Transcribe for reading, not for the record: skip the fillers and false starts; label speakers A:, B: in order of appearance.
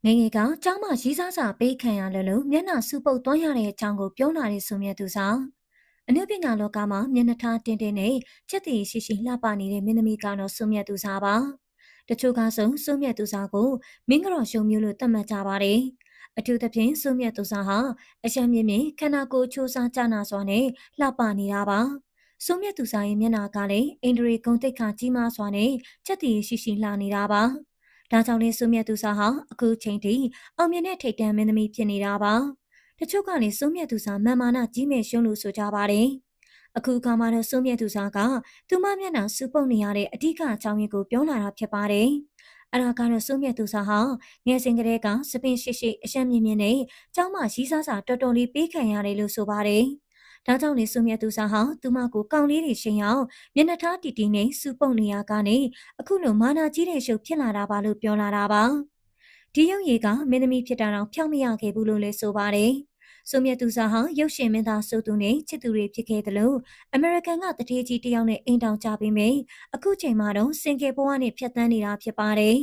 A: ငယ်ငယ်ကကျောင်းမှာရီးစားစာပေးခံရလို့မျက်နှာစူပုတ်သွားရတဲ့အကြောင်းကိုပြောလာတဲ့ဆိုမြတ်သူစာအနုပညာလောကမှာမျက်နှာထားတင်းတင်းနဲ့ချက်တည်ရှိရှိလှပနေတဲ့မင်းသမီးကတော့ဆိုမြတ်သူစာပါတချို့ကဆိုမြတ်သူစာကိုမင်းကတော်ရှုံမျိုးလို့သတ်မှတ်ကြပါတယ်အထူးသဖြင့်ဆိုမြတ်သူစာဟာအရှမ်းမြင့်မြင့်ခန္ဓာကိုယ်ချိုးစားကြနာစွာနဲ့လှပနေတာပါဆိုမြတ်သူစာရဲ့မျက်နှာကလည်းအိန္ဒြေဂုံတိတ်ခါကြီးမားစွာနဲ့ချက်တည်ရှိရှိလှနေတာပါဒါကြောင့်လေဆိုမြတ်သူစာဟာအခုချိန်ထိအောင်မြင်တဲ့ထိပ်တန်းမင်းသမီးဖြစ်နေတာပါ။တချို့ကလည်းဆိုမြတ်သူစာမန်မာနကြီးမဲ့ရှုံးလို့ဆိုကြပါတယ်။အခုအခါမှာတော့ဆိုမြတ်သူစာကသူမမျက်နှာစူပုတ်နေရတဲ့အဓိကအကြောင်းရင်းကိုပြောလာတာဖြစ်ပါတယ်။အဲ့ဒါကတော့ဆိုမြတ်သူစာဟာငယ်စဉ်ကတည်းကစပင်ရှိအရှမ်းမြင့်မြင့်နဲ့ကျောင်းမှာရီးစားစာတော်တော်လေးပေးခံရတယ်လို့ဆိုပါတယ်။ဒါကြောင့်လေဆိုမြတ်သူစာဟာသူမကိုကောင်းလေးတွေရှိန်အောင်မျက်နှာထားတီတီနဲ့စူပုတ်နေရကနေအခုလိုမာနာကြီးတဲ့ရှုပ်ဖြစ်လာတာပါလို့ပြောလာတာပါဒီရုပ်ရည်ကမင်းသမီးဖြစ်တာတော့ဖျောက်မရခဲ့ဘူးလို့လည်းဆိုပါတယ်ဆိုမြတ်သူစာဟာရုပ်ရှင်မင်းသားဆိုသူနဲ့ချစ်သူတွေဖြစ်ခဲ့တယ်လို့အမေရိကန်ကတထေးကြီးတယောက်နဲ့အိမ်တောင်ကြပြီးမိအခုချိန်မှာတော့စင်ကေဘဝနဲ့ဖြတ်သန်းနေတာဖြစ်ပါတယ်